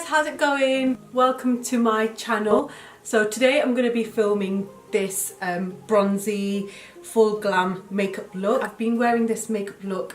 how's it going? Welcome to my channel. So today I'm going to be filming this bronzy full glam makeup look. I've been wearing this makeup look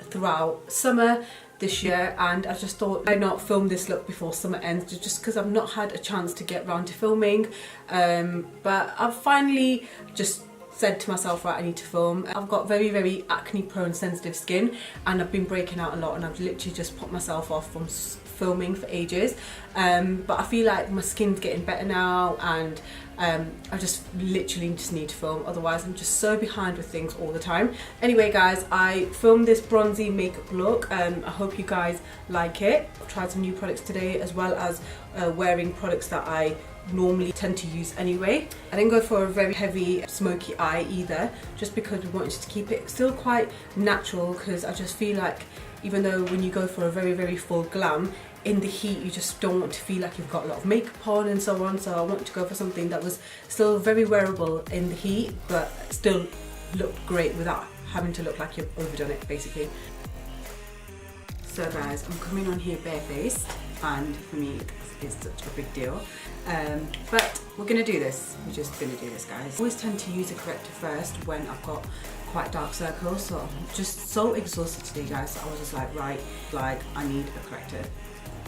throughout summer this year, and I just thought I'd not film this look before summer ends just because I've not had a chance to get around to filming, but I've finally just said to myself, right, I need to film. I've got very acne prone sensitive skin and I've been breaking out a lot, and I've literally just put myself off from filming for ages, but I feel like my skin's getting better now, and I just literally just need to film, otherwise I'm just so behind with things all the time. Anyway guys, I filmed this bronzy makeup look. I hope you guys like it. I've tried some new products today, as well as wearing products that I normally tend to use anyway. I didn't go for a very heavy smoky eye either, just because we wanted to keep it still quite natural, because I just feel like even though when you go for a very full glam, in the heat you just don't want to feel like you've got a lot of makeup on and so on, so I wanted to go for something that was still very wearable in the heat but still looked great without having to look like you've overdone it basically. So guys, I'm coming on here barefaced, and for me it's such a big deal, but we're gonna do this. We're just gonna do this, guys. I always tend to use a corrector first when I've got quite dark circles, so I'm just so exhausted today guys, so I was just like, right, like I need a corrector,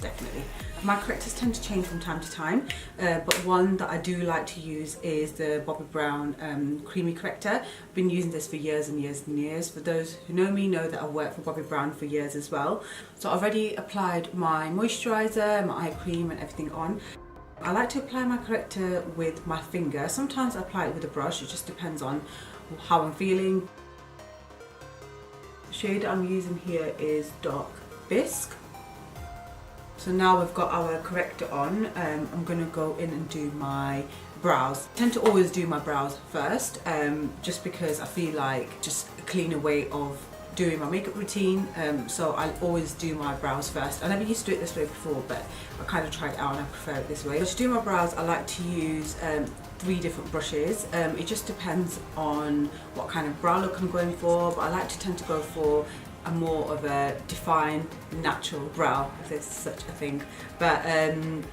definitely. My correctors tend to change from time to time, but one that I do like to use is the Bobbi Brown creamy corrector. I've been using this for years and years. For those who know me know that I've worked for Bobbi Brown for years as well. So I've already applied my moisturiser, my eye cream and everything on. I like to apply my corrector with my finger. Sometimes I apply it with a brush, it just depends on how I'm feeling. The shade I'm using here is Dark Bisque. So now we've got our corrector on, I'm going to go in and do my brows. I tend to always do my brows first, just because I feel like just a cleaner way of doing my makeup routine, so I always do my brows first. I never used to do it this way before, but I kind of tried it out and I prefer it this way. So to do my brows I like to use 3 different brushes. It just depends on what kind of brow look I'm going for, but I like to tend to go for a more of a defined natural brow, if there's such a thing. But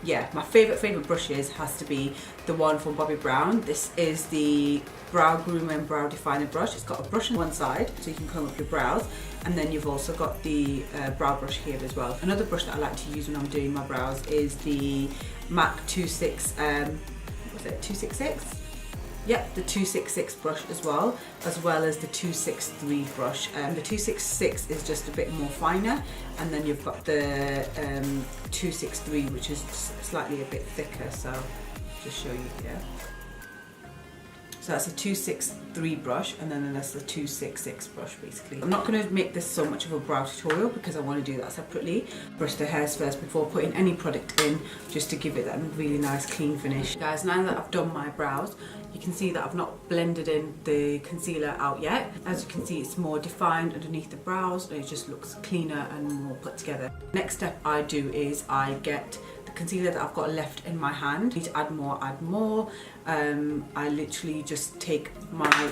yeah, my favourite brushes has to be the one from Bobbi Brown. This is the Brow Groomer and Brow Definer brush. It's got a brush on one side so you can comb up your brows, and then you've also got the brow brush here as well. Another brush that I like to use when I'm doing my brows is the MAC 266? Yep, the 266 brush as well as the 263 brush. The 266 is just a bit more finer, and then you've got the 263, which is slightly a bit thicker, so I'll just show you here. So that's a 263 brush, and then that's the 266 brush basically. I'm not going to make this so much of a brow tutorial because I want to do that separately. Brush the hairs first before putting any product in, just to give it that really nice clean finish. Guys, now that I've done my brows, you can see that I've not blended in the concealer out yet. As you can see, it's more defined underneath the brows, and it just looks cleaner and more put together. Next step I do is I get the concealer that I've got left in my hand. I need to add more. I literally just take my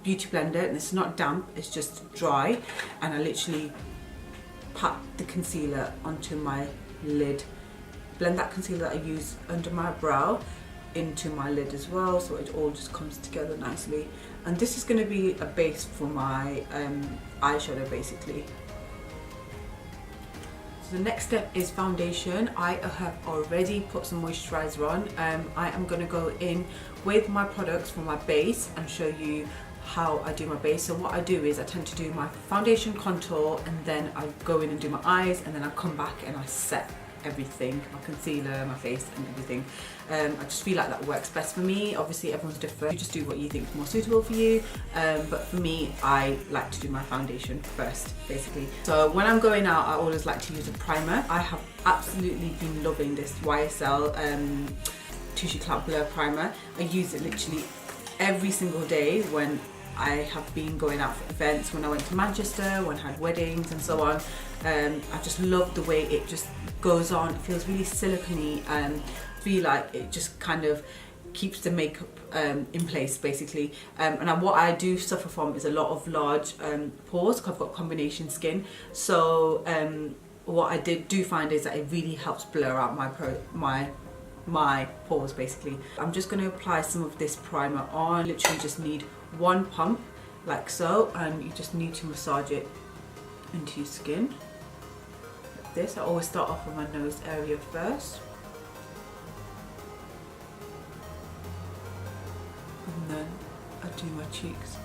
beauty blender, and it's not damp, it's just dry, and I literally pat the concealer onto my lid. Blend that concealer that I use under my brow into my lid as well, so it all just comes together nicely. And this is going to be a base for my eyeshadow basically. So the next step is foundation. I have already put some moisturiser on. I am going to go in with my products for my base and show you how I do my base. So what I do is I tend to do my foundation, contour, and then I go in and do my eyes, and then I come back and I set everything, my concealer, my face and everything. I just feel like that works best for me. Obviously everyone's different, you just do what you think is more suitable for you, but for me I like to do my foundation first basically. So when I'm going out I always like to use a primer. I have absolutely been loving this YSL Touche Cloud Blur primer. I use it literally every single day when I have been going out for events, when I went to Manchester, when I had weddings and so on. I just love the way it just goes on. It feels really silicone-y, and I feel like it just kind of keeps the makeup in place basically. And what I do suffer from is a lot of large pores because I've got combination skin. So what I do find is that it really helps blur out my pores basically. I'm just going to apply some of this primer on. Literally just need one pump like so, and you just need to massage it into your skin like this. I always start off with my nose area first, and then I do my cheeks,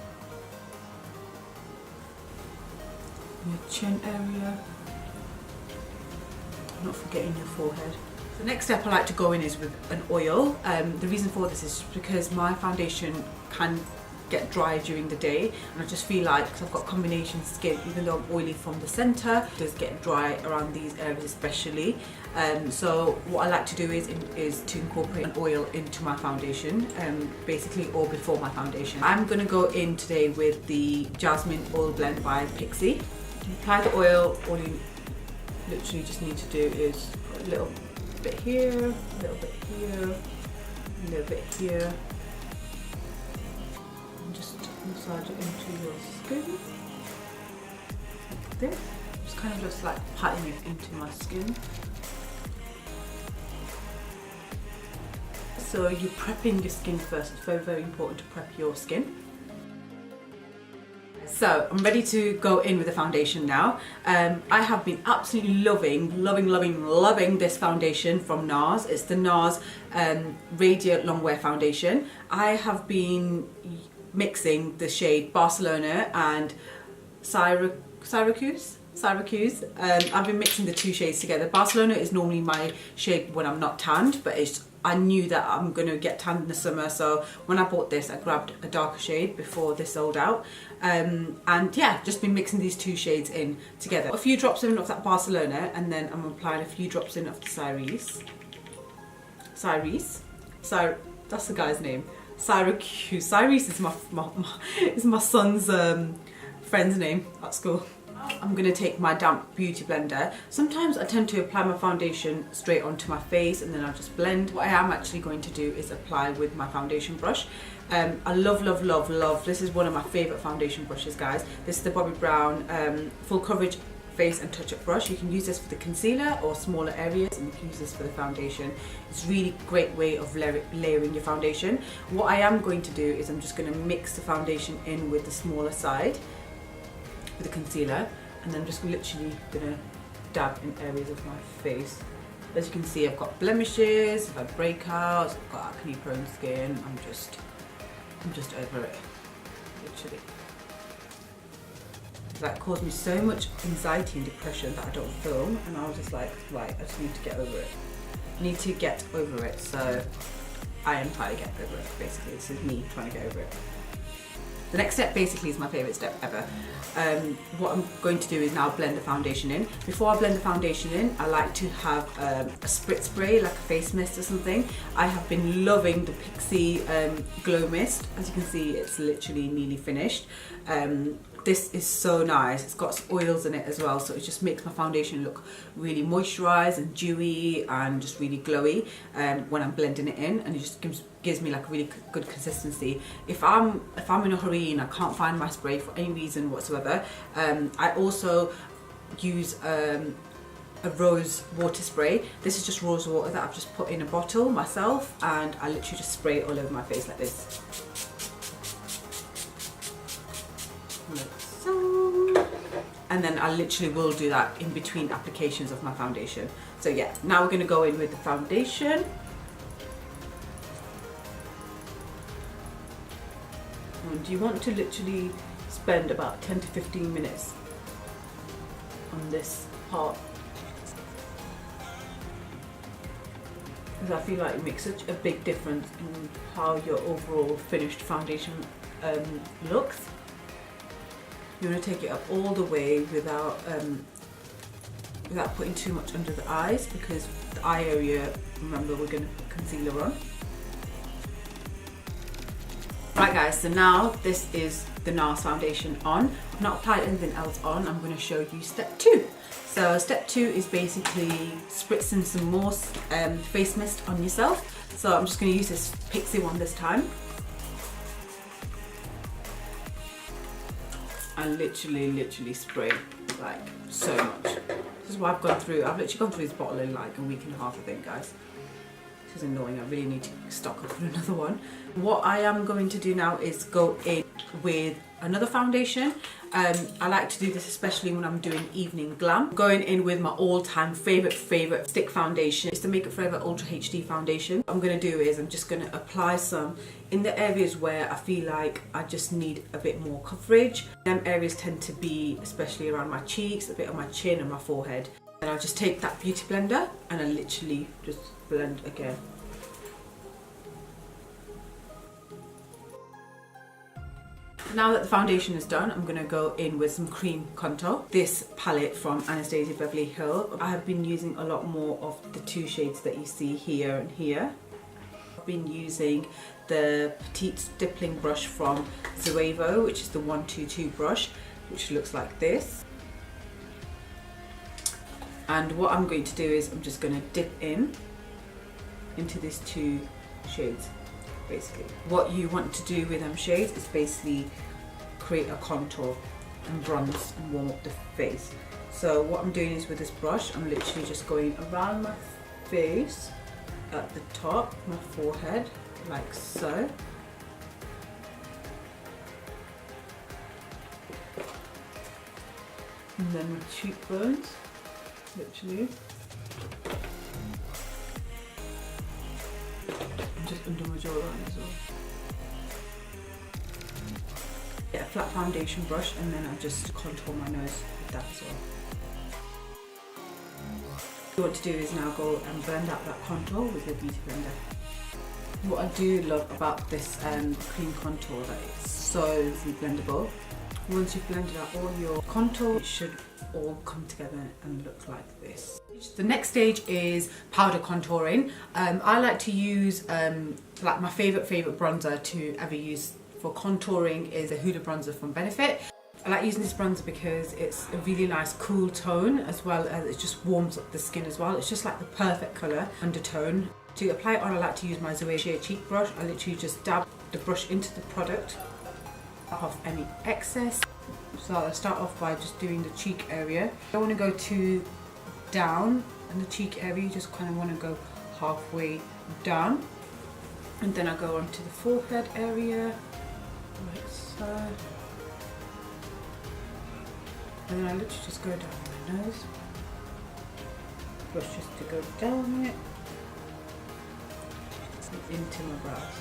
your chin area, not forgetting your forehead. The next step I like to go in is with an oil. The reason for this is because my foundation can get dry during the day, and I just feel like, because I've got combination skin, even though I'm oily from the centre, it does get dry around these areas especially. So what I like to do is to incorporate an oil into my foundation, basically, or before my foundation. I'm going to go in today with the Jasmine Oil Blend by Pixi. Apply the oil. All you literally just need to do is put a little bit here, a little bit here, a little bit here, and just massage it into your skin like this. Just kind of just like patting it into my skin. So you're prepping your skin first. It's very, very important to prep your skin. So I'm ready to go in with the foundation now. I have been absolutely loving this foundation from NARS. It's the NARS Radiant Longwear Foundation. I have been mixing the shade Barcelona and Syracuse. I've been mixing the two shades together. Barcelona is normally my shade when I'm not tanned, but I knew that I'm going to get tanned in the summer, so when I bought this I grabbed a darker shade before this sold out, and yeah, just been mixing these two shades in together. A few drops in of that Barcelona, and then I'm applying a few drops in of the that's the guy's name. Syracuse. Cyrese is my son's friend's name at school. I'm going to take my damp beauty blender. Sometimes I tend to apply my foundation straight onto my face and then I'll just blend. What I am actually going to do is apply with my foundation brush. I love, this is one of my favourite foundation brushes, guys. This is the Bobbi Brown Full Coverage Face and Touch Up Brush. You can use this for the concealer or smaller areas, and you can use this for the foundation. It's a really great way of layering your foundation. What I am going to do is I'm just going to mix the foundation in with the smaller side with the concealer, and then I'm just literally gonna dab in areas of my face. As you can see, I've got blemishes, I've had breakouts, I've got acne prone skin. I'm just over it, literally. That caused me so much anxiety and depression that I don't film, and I was just like, right, I just need to get over it. I need to get over it, so I am trying to get over it, basically. This is me trying to get over it. The next step basically is my favourite step ever. What I'm going to do is now blend the foundation in. Before I blend the foundation in, I like to have a spritz spray, like a face mist or something. I have been loving the Pixi Glow Mist. As you can see, it's literally nearly finished. This is so nice. It's got oils in it as well, so it just makes my foundation look really moisturised and dewy and just really glowy when I'm blending it in, and it just gives me like a really good consistency. If I'm in a hurry and I can't find my spray for any reason whatsoever, I also use a rose water spray. This is just rose water that I've just put in a bottle myself, and I literally just spray it all over my face like this. And then I literally will do that in between applications of my foundation. So yeah, now we're going to go in with the foundation. And you want to literally spend about 10 to 15 minutes on this part, because I feel like it makes such a big difference in how your overall finished foundation looks. You want to take it up all the way without putting too much under the eyes, because the eye area, remember, we're going to put concealer on. Right guys, so now this is the NARS foundation on. I've not applied anything else on. I'm going to show you step 2. So step 2 is basically spritzing some more face mist on yourself. So I'm just going to use this Pixi one this time. And literally spray like so much. This is what I've gone through. I've literally gone through this bottle in like a week and a half, I think, guys. This is annoying. I really need to stock up on another one. What I am going to do now is go in with another foundation. I like to do this especially when I'm doing evening glam. Going in with my all-time favorite stick foundation. It's the Makeup Forever Ultra HD foundation. What I'm going to do is I'm just going to apply some in the areas where I feel like I just need a bit more coverage. Them areas tend to be especially around my cheeks, a bit on my chin and my forehead. And I'll just take that beauty blender and I literally just blend again. Now that the foundation is done, I'm going to go in with some cream contour. This palette from Anastasia Beverly Hills. I have been using a lot more of the two shades that you see here and here. I've been using the Petite Stippling brush from Zoevo, which is the 122 brush, which looks like this. And what I'm going to do is I'm just going to dip into these two shades. Basically, what you want to do with them shades is basically create a contour and bronze and warm up the face. So what I'm doing is with this brush, I'm literally just going around my face at the top, my forehead, like so. And then my cheekbones, literally. Just under my jawline as well. Get a flat foundation brush and then I just contour my nose with that as well. What you want to do is now go and blend out that contour with your beauty blender. What I do love about this cream contour that it's so easily blendable. Once you've blended out all your contour, it should all come together and look like this. The next stage is powder contouring. I like to use like my favorite bronzer to ever use for contouring is a Hoola Bronzer from Benefit. I like using this bronzer because it's a really nice cool tone, as well as it just warms up the skin as well. It's just like the perfect colour undertone. To apply it on, I like to use my Zoe Sheer Cheek brush. I literally just dab the brush into the product, off any excess. So I'll start off by just doing the cheek area. I don't want to go too down in the cheek area, you just kind of want to go halfway down. And then I go onto the forehead area, like so. And then I literally just go down my nose. Brush just to go down it. Into my brows.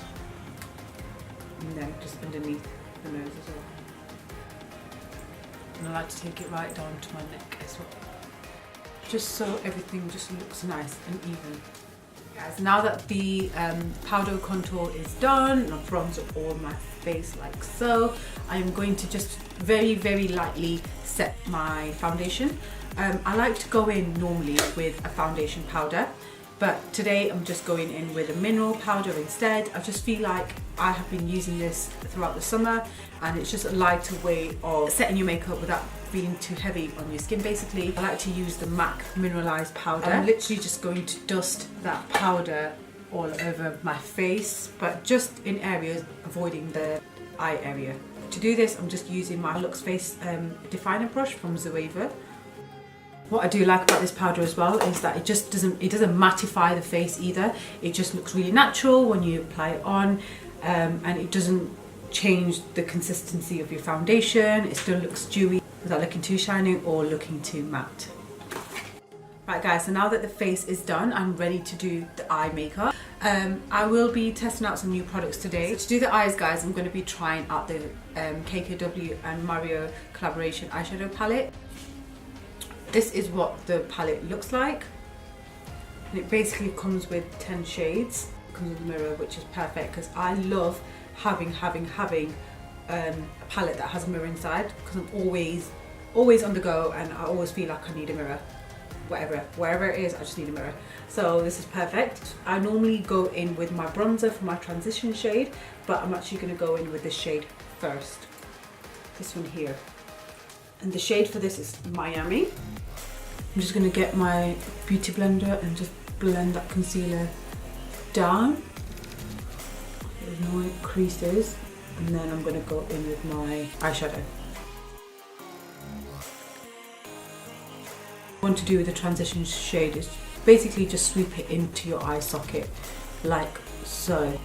And then just underneath the nose as well. And I like to take it right down to my neck as well. Just so everything just looks nice and even. Guys, now that the powder contour is done and I've bronzed up all my face like so, I am going to just very lightly set my foundation. I like to go in normally with a foundation powder, but today I'm just going in with a mineral powder instead. I just feel like I have been using this throughout the summer and it's just a lighter way of setting your makeup without feeling too heavy on your skin. Basically, I like to use the MAC mineralized powder. I'm literally just going to dust that powder all over my face, but just in areas avoiding the eye area. To do this, I'm just using my Lux Face definer brush from Zoevo. What I do like about this powder as well is that it doesn't mattify the face either. It just looks really natural when you apply it on, and it doesn't change the consistency of your foundation. It still looks dewy without looking too shiny or looking too matte. Right guys, so now that the face is done, I'm ready to do the eye makeup. I will be testing out some new products today. So to do the eyes, guys, I'm going to be trying out the KKW and Mario collaboration eyeshadow palette. This is what the palette looks like. And it basically comes with 10 shades. It comes with a mirror, which is perfect because I love having a palette that has a mirror inside, because I'm always on the go and I always feel like I need a mirror. Wherever it is, I just need a mirror. So this is perfect. I normally go in with my bronzer for my transition shade, but I'm actually going to go in with this shade first. This one here. And the shade for this is Miami. I'm just going to get my beauty blender and just blend that concealer down. There's no creases. And then I'm going to go in with my eyeshadow. want to do with the transition shade is basically just sweep it into your eye socket like so.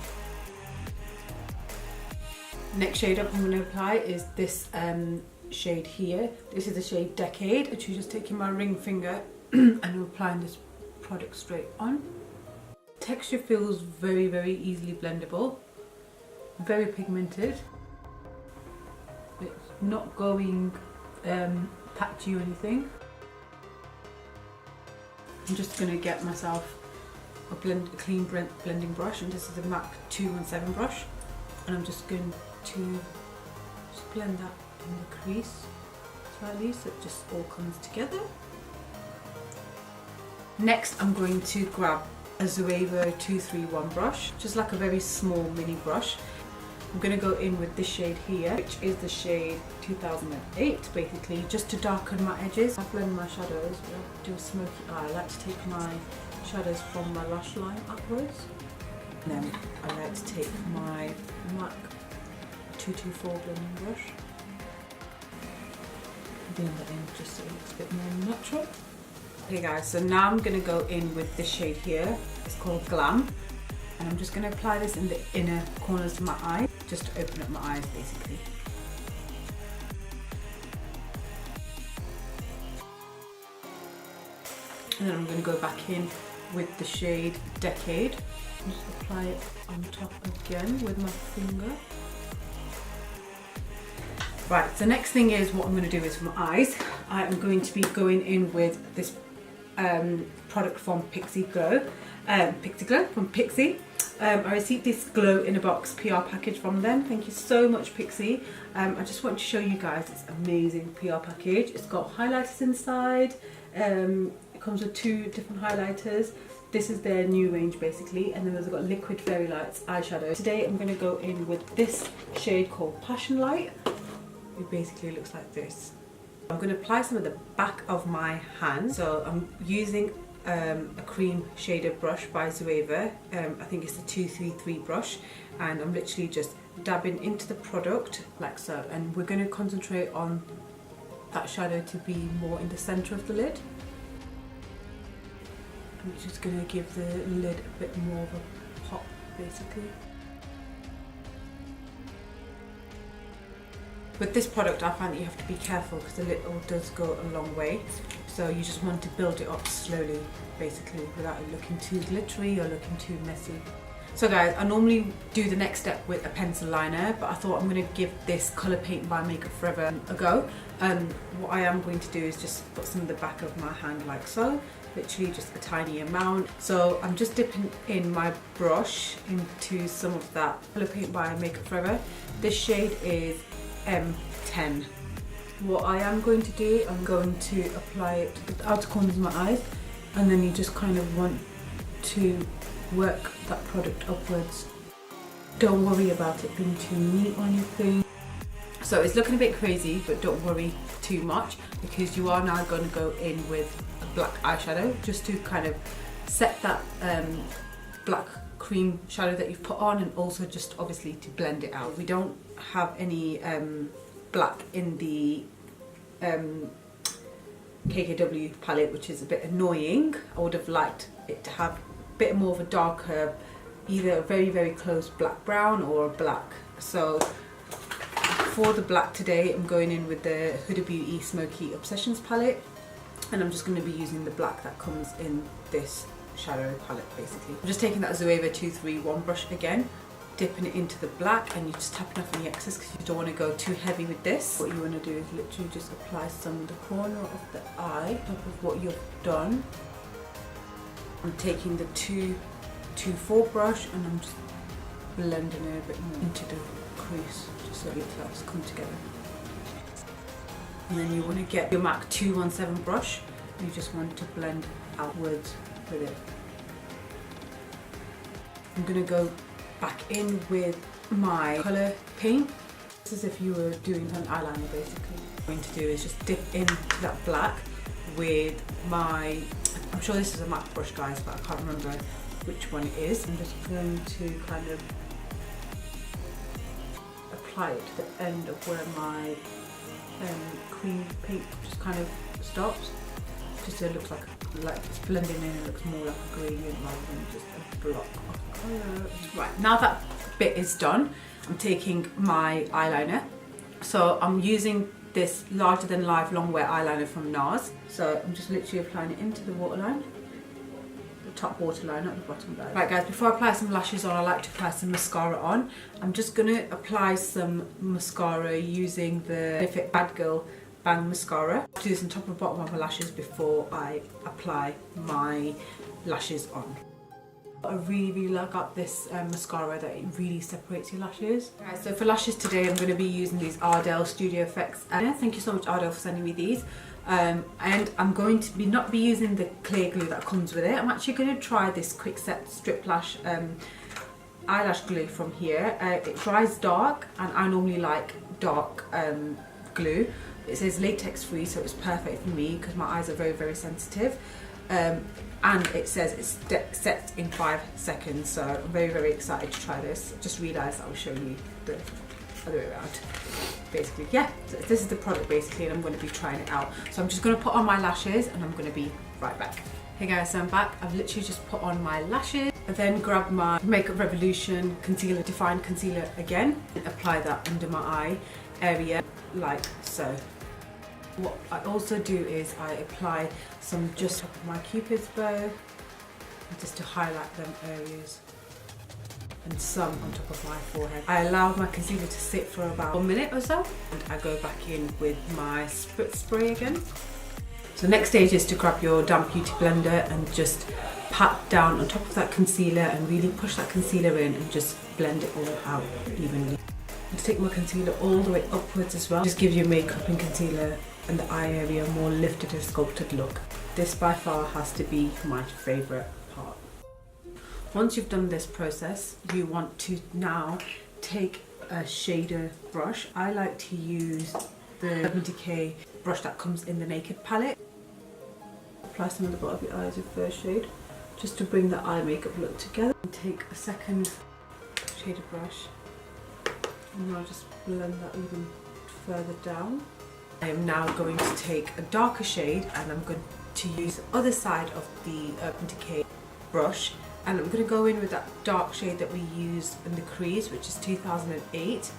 Next shade I'm going to apply is this shade here. This is the shade Decade. And she's just taking my ring finger and I'm applying this product straight on. Texture feels very, very easily blendable, very pigmented. It's not going patchy or anything. I'm just going to get myself a clean blending brush, and this is a MAC 217 brush, and I'm just going to just blend that in the crease slightly so it just all comes together. Next I'm going to grab a Zoeva 231 brush, just like a very small mini brush. I'm going to go in with this shade here, which is the shade 2008, basically, just to darken my edges. I blend my shadows, I do a smoky eye. I like to take my shadows from my lash line upwards. And then I like to take my MAC 224 blending brush, blend that in just so it looks a bit more natural. Okay guys, so now I'm going to go in with this shade here. It's called Glam, and I'm just going to apply this in the inner corners of my eye, just to open up my eyes basically. And then I'm going to go back in with the shade Decade and just apply it on top again with my finger. Right, so next thing is what I'm going to do is for my eyes. I am going to be going in with this product from Pixie Glow from Pixie. I received this glow in a box PR package from them. Thank you so much, Pixie. I just want to show you guys this amazing PR package. It's got highlighters inside. It comes with 2 different highlighters. This is their new range basically, and then they've got Liquid Fairy Lights eyeshadow. Today I'm going to go in with this shade called Passion Light. It basically looks like this. I'm going to apply some of the back of my hand. So I'm using a cream shader brush by Zoeva. I think it's the 233 brush, and I'm literally just dabbing into the product like so, and we're going to concentrate on that shadow to be more in the centre of the lid. I'm just going to give the lid a bit more of a pop basically. With this product I find that you have to be careful because the lid does go a long way, so you just want to build it up slowly basically without it looking too glittery or looking too messy. So guys, I normally do the next step with a pencil liner, but I thought I'm going to give this Colour Paint by Makeup Forever a go. What I am going to do is just put some of the back of my hand like so, literally just a tiny amount. So I'm just dipping in my brush into some of that Colour Paint by Makeup Forever. This shade is M10. What I am going to do, I'm going to apply it to the outer corners of my eyes, and then you just kind of want to work that product upwards. Don't worry about it being too neat or anything. So it's looking a bit crazy, but don't worry too much because you are now going to go in with a black eyeshadow just to kind of set that black cream shadow that you've put on, and also just obviously to blend it out. We don't have any black in the KKW palette, which is a bit annoying. I would have liked it to have a bit more of a darker, either a very, very close black brown or a black. So for the black today, I'm going in with the Huda Beauty Smoky Obsessions palette, and I'm just going to be using the black that comes in this shadow palette basically. I'm just taking that Zoeva 231 brush again, dipping it into the black, and you're just tapping off any excess because you don't want to go too heavy with this. What you want to do is literally just apply some of the corner of the eye, top of what you've done. I'm taking the 224 brush and I'm just blending it a bit more into the crease, just so it looks like it's come together. And then you want to get your MAC 217 brush, and you just want to blend outwards with it. I'm going to go back in with my colour paint. This is if you were doing an eyeliner basically. What I'm going to do is just dip into that black with my, I'm sure this is a MAC brush guys, but I can't remember which one it is. I'm just going to kind of apply it to the end of where my cream paint just kind of stops. just so it looks like it's blending in, it looks more like a gradient rather than just a block of colour. Right, now that bit is done, I'm taking my eyeliner. So I'm using this larger than life longwear eyeliner from NARS. So I'm just literally applying it into the waterline. The top waterline, not the bottom guys. Right guys, before I apply some lashes on, I like to apply some mascara on. I'm just going to apply some mascara using the Benefit Bad Girl Bang Mascara. I do this on top and bottom of my lashes before I apply my lashes on. I really like this mascara that it really separates your lashes. Right, so for lashes today I'm going to be using these Ardell Studio Effects. Thank you so much Ardell for sending me these. And I'm going to not be using the clear glue that comes with it. I'm actually going to try this Quick Set Strip Lash eyelash glue from here. It dries dark and I normally like dark glue. It says latex free, so it's perfect for me because my eyes are very, very sensitive. And it says it sets in 5 seconds, so I'm very, very excited to try this. Just realised I was showing you the other way around. Basically, yeah, so this is the product basically, and I'm going to be trying it out. So I'm just going to put on my lashes and I'm going to be right back. Hey guys, so I'm back. I've literally just put on my lashes. I then grab my Makeup Revolution concealer, Define Concealer again, and apply that under my eye area like so. What I also do is I apply some just top of my Cupid's bow, just to highlight them areas, and some on top of my forehead. I allow my concealer to sit for about 1 minute or so, and I go back in with my spritz spray again. So the next stage is to grab your damp beauty blender and just pat down on top of that concealer and really push that concealer in and just blend it all out evenly. Just take my concealer all the way upwards as well. Just gives your makeup and concealer and the eye area a more lifted and sculpted look. This by far has to be my favourite part. Once you've done this process, you want to now take a shader brush. I like to use the Urban Decay brush that comes in the Naked palette. Apply some on the bottom of your eyes with first shade, just to bring the eye makeup look together. And take a second shader brush, and I'll just blend that even further down. I am now going to take a darker shade and I'm going to use the other side of the Urban Decay brush, and I'm going to go in with that dark shade that we used in the crease, which is 2008,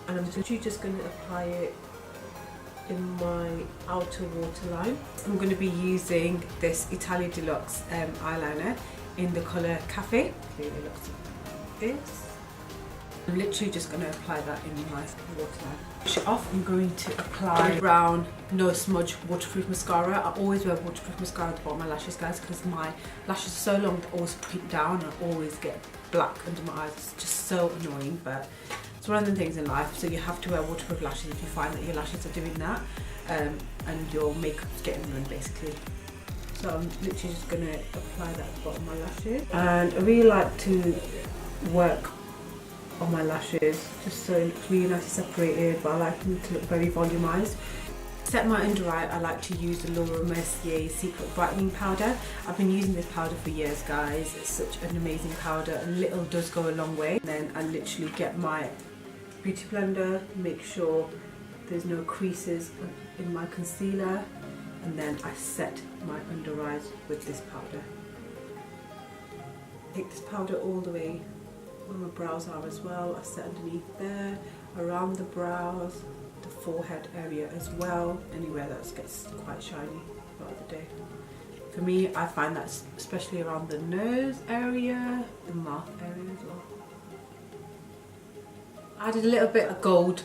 and I'm literally just going to apply it in my outer waterline. I'm going to be using this Italia Deluxe eyeliner in the colour Cafe. Clearly looks like this. I'm literally just going to apply that in my waterline. Finish it off, I'm going to apply brown no smudge waterproof mascara. I always wear waterproof mascara at the bottom of my lashes guys, because my lashes are so long they always creep down and I always get black under my eyes. It's just so annoying, but it's one of the things in life. So you have to wear waterproof lashes if you find that your lashes are doing that and your makeup's getting ruined basically. So I'm literally just going to apply that at the bottom of my lashes. And I really like to work on my lashes just so it looks really nicely separated, but I like them to look very volumized. To set my under eye, I like to use the Laura Mercier Secret Brightening Powder. I've been using this powder for years guys. It's such an amazing powder. A little does go a long way. And then I literally get my beauty blender, make sure there's no creases in my concealer, and then I set my under eyes with this powder. Take this powder all the way where my brows are as well. I set underneath there, around the brows, the forehead area as well, anywhere that gets quite shiny throughout the day. For me, I find that especially around the nose area, the mouth area as well. I added a little bit of gold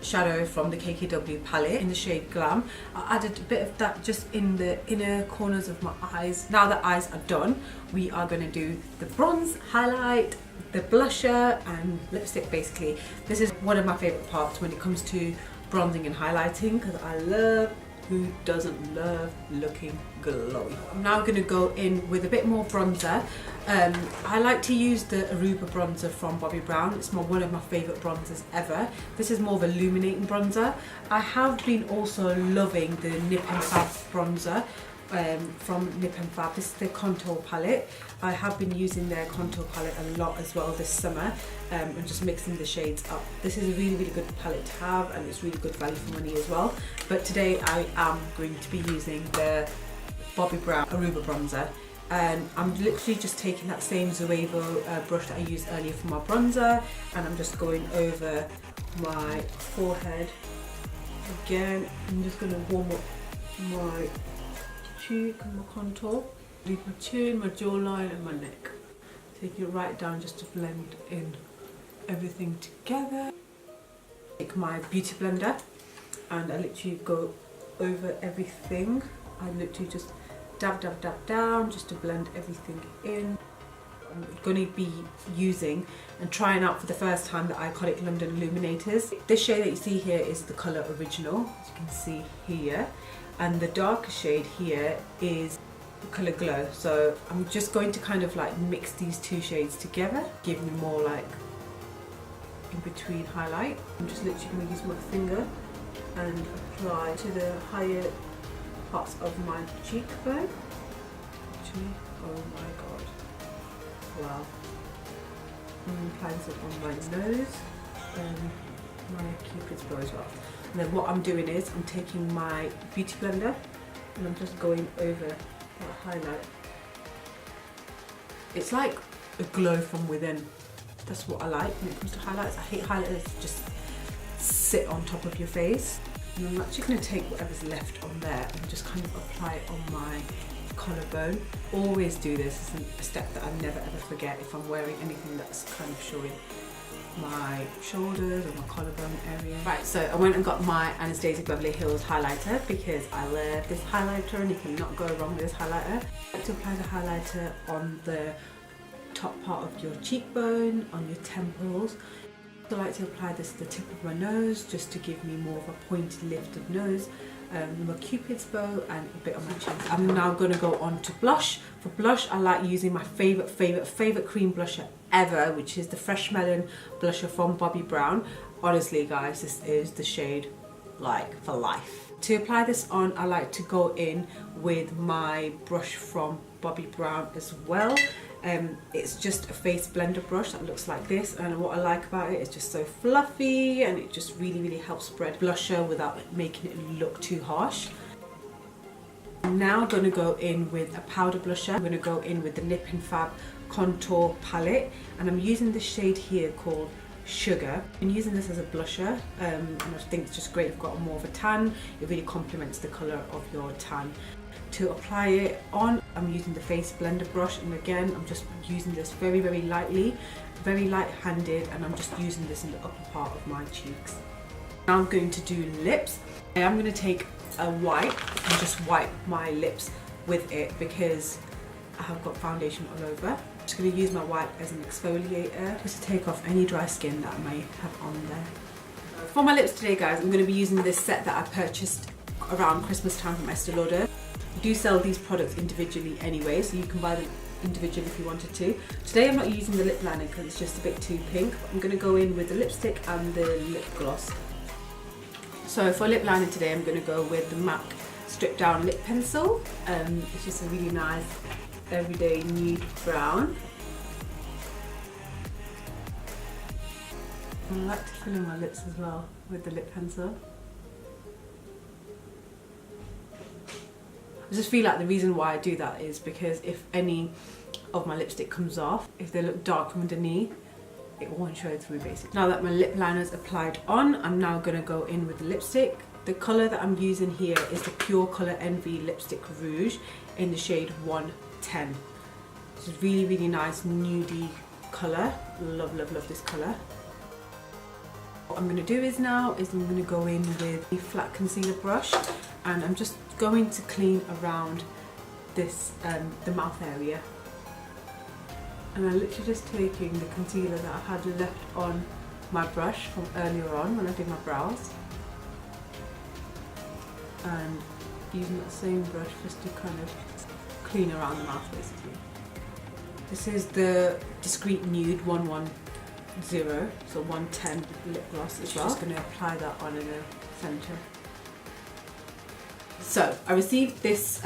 shadow from the KKW palette in the shade Glam. I added a bit of that just in the inner corners of my eyes. Now that eyes are done, we are going to do the bronze, highlight, the blusher and lipstick basically. This is one of my favourite parts when it comes to bronzing and highlighting, because I love, who doesn't love looking glowy. I'm now going to go in with a bit more bronzer. I like to use the Aruba bronzer from Bobbi Brown. It's one of my favourite bronzers ever. This is more of a illuminating bronzer. I have been also loving the Nip and Fab bronzer. from Nip and Fab. This is their contour palette. I have been using their contour palette a lot as well this summer, and just mixing the shades up. This is a really good palette to have, and it's really good value for money as well. But today I am going to be using the Bobbi Brown Hoola Bronzer, and I'm literally just taking that same Zoevo brush that I used earlier for my bronzer, and I'm just going over my forehead. Again, I'm just going to warm up my cheek and my contour. Leave my chin, my jawline and my neck. Take it right down just to blend in everything together. Take my beauty blender and I literally go over everything. I literally just dab down just to blend everything in. I'm going to be using and trying out for the first time the Iconic London Illuminators. This shade that you see here is the colour Original, as you can see here, and the darker shade here is the colour Glow. So I'm just going to kind of like mix these two shades together, give me more like in between highlight. I'm just literally going to use my finger and apply to the higher parts of my cheekbone. Actually, oh my god. Wow. I'm applying some on my nose and my cupid's bow as well. And then what I'm doing is I'm taking my beauty blender and I'm just going over that highlight. It's like a glow from within. That's what I like when it comes to highlights. I hate highlighters that just sit on top of your face. And I'm actually going to take whatever's left on there and just kind of apply it on my collarbone. Always do this. It's a step that I never ever forget if I'm wearing anything that's kind of showing my shoulders or my collarbone area. Right, so I went and got my Anastasia Beverly Hills highlighter because I love this highlighter and you cannot go wrong with this highlighter. I like to apply the highlighter on the top part of your cheekbone, on your temples. I like to apply this to the tip of my nose just to give me more of a pointed lifted nose, my cupid's bow and a bit on my chin. I'm now going to go on to blush. For blush I like using my favourite cream blusher ever, which is the Fresh Melon blusher from Bobbi Brown. Honestly guys, this is the shade like for life. To apply this on I like to go in with my brush from Bobbi Brown as well. It's just a face blender brush that looks like this, and what I like about it is just so fluffy and it just really helps spread blusher without making it look too harsh. I'm now going to go in with a powder blusher. I'm going to go in with the Nip and Fab contour palette, and I'm using this shade here called Sugar. I'm using this as a blusher, and I think it's just great if you've got more of a tan. It really complements the colour of your tan. To apply it on, I'm using the face blender brush, and again I'm just using this very lightly, very light-handed, and I'm just using this in the upper part of my cheeks. Now I'm going to do lips. I'm going to take a wipe and just wipe my lips with it because I have got foundation all over. I'm just going to use my wipe as an exfoliator just to take off any dry skin that I may have on there. For my lips today guys, I'm going to be using this set that I purchased around Christmas time from Estee Lauder. We do sell these products individually anyway, so you can buy them individually if you wanted to. Today I'm not using the lip liner because it's just a bit too pink, but I'm going to go in with the lipstick and the lip gloss. So for lip liner today I'm going to go with the MAC Stripped Down Lip Pencil. It's just a really nice everyday nude brown. I like to fill in my lips as well with the lip pencil. I just feel like the reason why I do that is because if any of my lipstick comes off, if they look dark from underneath, it won't show through basically. Now that my lip liner is applied on, I'm now going to go in with the lipstick. The colour that I'm using here is the Pure Colour Envy Lipstick Rouge in the shade 110. It's a really nice nudie colour. Love this colour. What I'm going to do is I'm going to go in with a flat concealer brush, and I'm just going to clean around this the mouth area, and I'm literally just taking the concealer that I had left on my brush from earlier on when I did my brows, and using that same brush just to kind of clean around the mouth basically. This is the Discreet Nude 110, so 110 lip gloss as well. Just going to apply that on in the centre. So I received this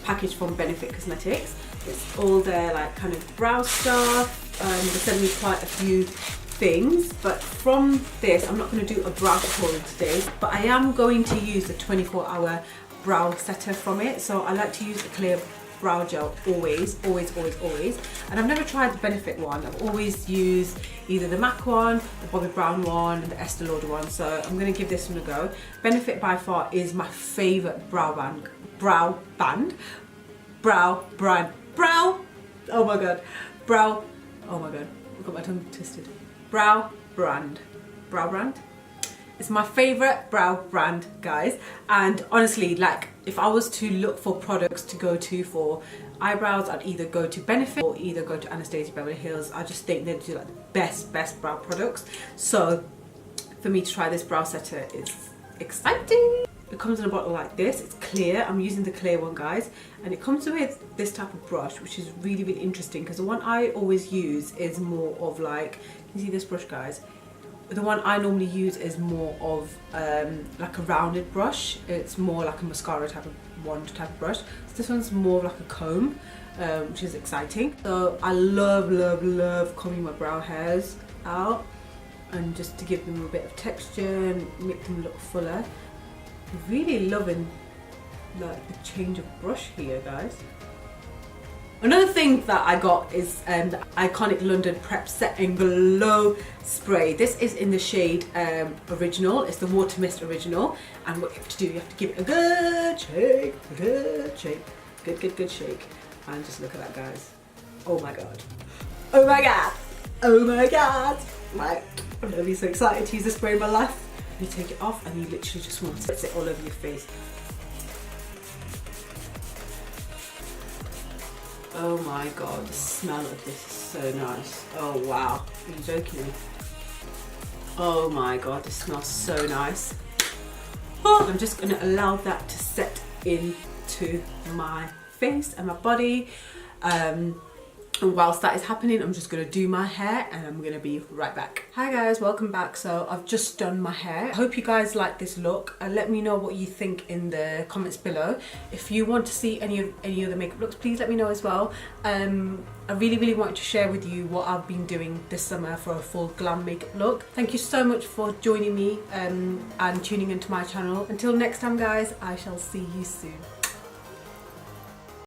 package from Benefit Cosmetics. It's all their like kind of brow stuff. They sent me quite a few things, but from this I'm not going to do a brow tutorial today, but I am going to use the 24-hour brow setter from it. So I like to use the clear brow gel always, and I've never tried the Benefit one. I've always used either the MAC one, the Bobbi Brown one, and the Estee Lauder one, so I'm going to give this one a go. Benefit by far is my favourite brow brand, oh my god, I've got my tongue twisted. Brow brand. It's my favourite brow brand, guys. And honestly, like, if I was to look for products to go to for eyebrows, I'd either go to Benefit or either go to Anastasia Beverly Hills. I just think they do like the best brow products. So for me to try this brow setter is exciting. It comes in a bottle like this. It's clear. I'm using the clear one, guys, and it comes with this type of brush, which is really interesting, because the one I always use is more of like, you see this brush, guys? The one I normally use is more of like a rounded brush. It's more like a mascara type of brush. So this one's more like a comb, which is exciting. So I love combing my brow hairs out, and just to give them a bit of texture and make them look fuller. Really loving like the change of brush here, guys. Another thing that I got is the iconic London Prep Set and Glow Spray. This is in the shade Original. It's the Water Mist Original. And what you have to do, you have to give it a good shake, good shake. And just look at that, guys. Oh my god. Oh my god. Oh my god. Like, I'm gonna be so excited to use this spray in my life. You take it off and you literally just want to spritz it all over your face. Oh my god, the smell of this is so nice. Oh wow, are you joking me? Oh my god, this smells so nice. Oh, I'm just going to allow that to set into my face and my body. And whilst that is happening, I'm just going to do my hair and I'm going to be right back. Hi guys, welcome back. So I've just done my hair. I hope you guys like this look. Let me know what you think in the comments below. If you want to see any other makeup looks, please let me know as well. I really wanted to share with you what I've been doing this summer for a full glam makeup look. Thank you so much for joining me and tuning into my channel. Until next time, guys, I shall see you soon.